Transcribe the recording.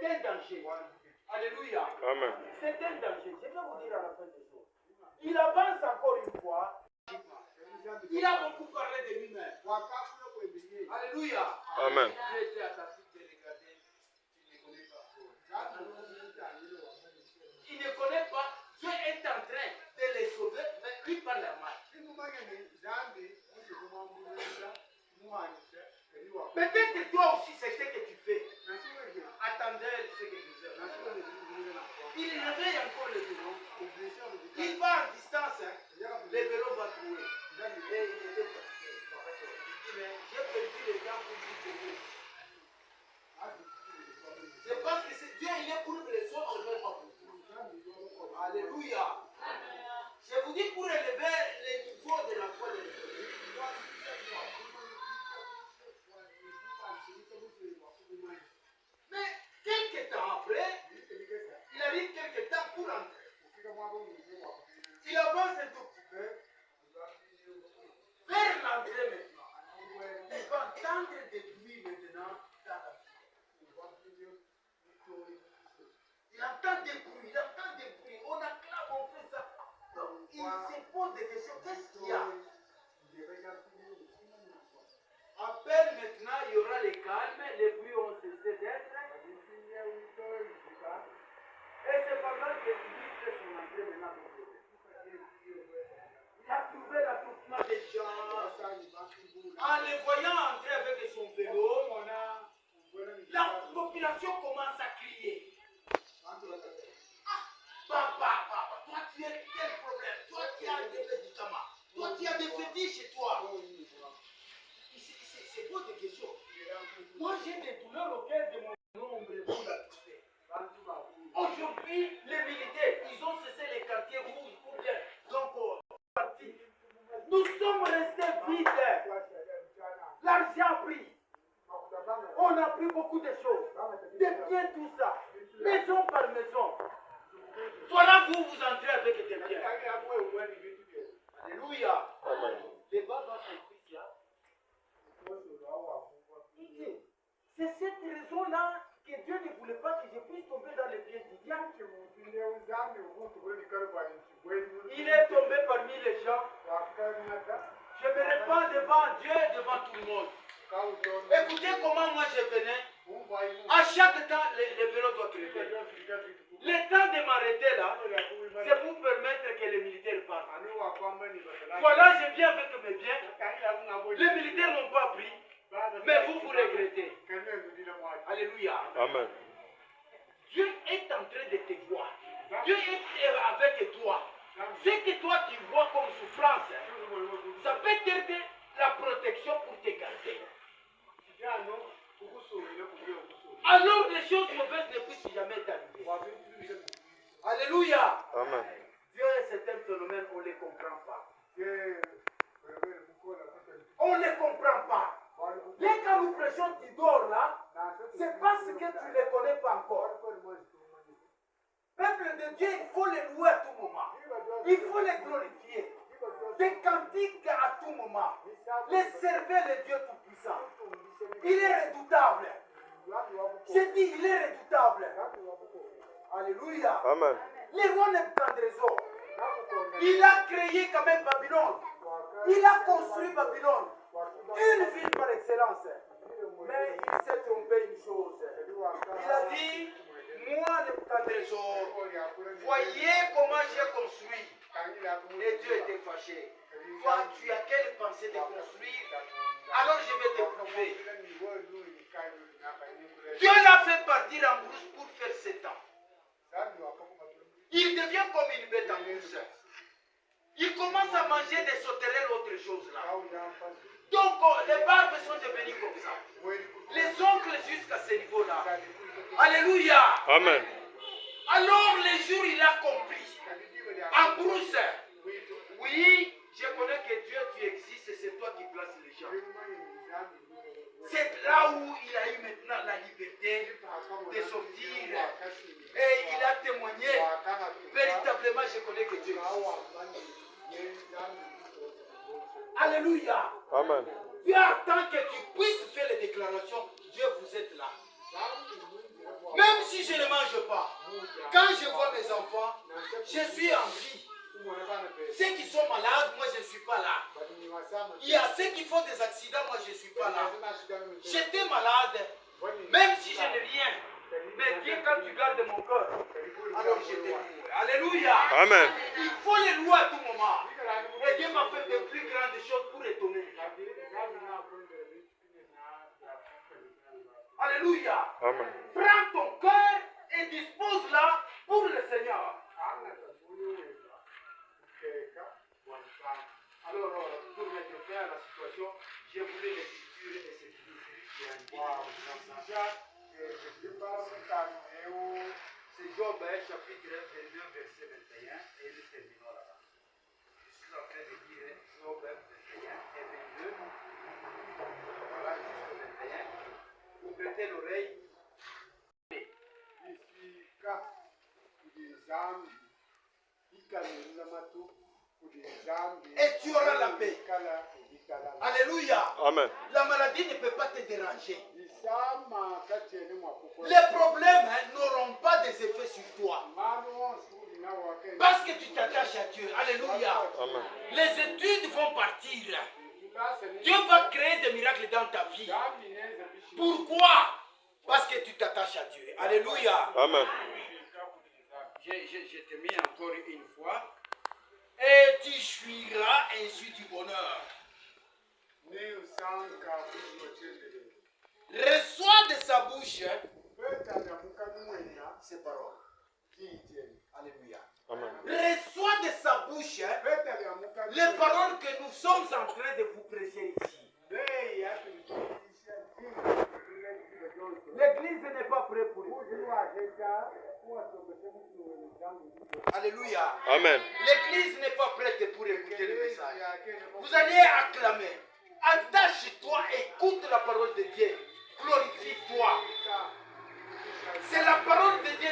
C'est un danger. Alléluia. Amen. C'est un danger. Je vais vous dire à la fin des choses. Il avance encore une fois. Il a beaucoup parlé de lui-même. Alléluia. Amen. Dieu était à ta suite de regarder. Tu ne connais pas. Il ne connaît pas. Dieu est en train de les sauver, mais lui parle mal. Peut-être toi aussi, c'est ce que tu fais. Attendez ce que je fais. Il réveille encore le vélo. Il va en distance. Le vélo va trouver. Et il était fatigué. Il dit, mais j'ai perdu le temps pour vous. C'est parce que Dieu, il est pour les autres, mais pas pour vous. Alléluia. Je vous dis pour élever le niveau de la foi de Dieu. Mais quelques temps après, il arrive quelques temps pour entrer. Il avance un tout petit peu. Vers l'entrée maintenant. Il va entendre des bruits maintenant dans la vie. Il entend des bruits, on acclame, on fait ça. Donc, il se pose des questions. Qu'est-ce qu'il y a? À peine maintenant, il y aura le calme, les bruits ont cessé d'être. Et c'est pendant que lui fait son entrée maintenant. Il a trouvé l'attroupement des gens. En les voyant entrer avec son vélo, la population commence à crier. Papa, toi tu es quel problème? Toi tu as des médicaments. Toi tu as des fétiches chez toi. C'est pas des questions. Moi j'ai des douleurs auxquelles de mon nombre vous la touché. Aujourd'hui, les militaires, ils ont cessé les quartiers rouges ou bien donc partis. Nous sommes restés vides. L'argent a pris. On a pris beaucoup de choses. Des biens, tout ça. Maison par maison. Voilà, vous entrez avec des biens. Alléluia. Amen. Les bas va s'écrire là. C'est cette raison-là que Dieu ne voulait pas que je puisse tomber dans les pieds du diable. Il est tombé parmi les gens. Je me répands devant Dieu et devant tout le monde. Écoutez comment moi je venais. À chaque temps, les vélos doivent crever. Le temps de m'arrêter là, c'est pour permettre que les militaires partent. Voilà, je viens avec mes biens. Les militaires n'ont pas pris. Mais vous regrettez. Alléluia. Amen. Dieu est en train de te voir. Dieu est avec toi. Ce que toi tu vois comme souffrance, ça peut être la protection pour te garder. Alors les choses mauvaises ne puissent jamais t'arriver. Alléluia. Amen. Dieu est certain phénomène, on ne les comprend pas. On ne les comprend pas. Dès quand nous prêchons, tu dors là, c'est parce que tu ne les connais pas encore. Peuple de Dieu, il faut les louer à tout moment. Il faut les glorifier. Des cantiques à tout moment. Les servir le Dieu Tout-Puissant. Il est redoutable. J'ai dit, il est redoutable. Alléluia. Amen. Le roi Nebuchadnezzar, il a créé quand même Babylone. Il a construit Babylone. Une ville par excellence. Mais il s'est trompé une chose. Il a dit, moi Nebuchadnezzar, voyez comment j'ai construit. Et Dieu était fâché. Toi, tu as quelle pensée de construire? Alors je vais te prouver. Dieu l'a fait partir en brousse pour faire 7 ans. Il devient comme une bête en brousse. Il commence à manger des sauterelles, autre chose là. Donc les barbes sont devenues comme ça. Les oncles jusqu'à ce niveau-là. Alléluia. Amen. Alors les jours il a compris. En brousse. Oui, je connais que Dieu tu existes et c'est toi qui places les gens. C'est là où il a eu maintenant la liberté de sortir. Et il a témoigné. Véritablement, je connais que Dieu existe. Alléluia. Amen. Dieu attend que tu puisses faire les déclarations. Dieu, vous êtes là. Même si Je suis en vie. Ceux qui sont malades, moi je ne suis pas là. Il y a ceux qui font des accidents, moi je ne suis pas là. J'étais malade, même si je n'ai rien. Mais Dieu, quand tu gardes mon cœur, alors je te loue. Alléluia. Amen. Il faut les louer à tout moment. Et Dieu m'a fait de plus grandes choses pour étonner. Alléluia. Amen. Prends ton cœur et dispose-la pour le Seigneur. Alors, pour mettre fin à la situation, j'ai voulu l'écriture et c'est qui c'est Job chapitre 22, verset 21, et nous terminons là-bas. Je suis en train de dire Job 21 et 22. Voilà, jusqu'au 21. Vous prêtez l'oreille. Et tu auras la paix. Alléluia. Amen. La maladie ne peut pas te déranger. Les problèmes n'auront pas des effets sur toi. Parce que tu t'attaches à Dieu. Alléluia. Amen. Les études vont partir. Dieu va créer des miracles dans ta vie. Pourquoi? Parce que tu t'attaches à Dieu. Alléluia. Amen. Je te mets encore une fois. Et tu jouiras ainsi du bonheur. Reçois de sa bouche ces paroles. Alléluia. Amen. Reçois de sa bouche les paroles que nous sommes en train de vous prêcher ici. L'église n'est pas prête pour vous. Alléluia. Amen. L'église n'est pas prête pour écouter le message. Vous allez acclamer. Attache-toi, écoute la parole de Dieu. Glorifie-toi. C'est la parole de Dieu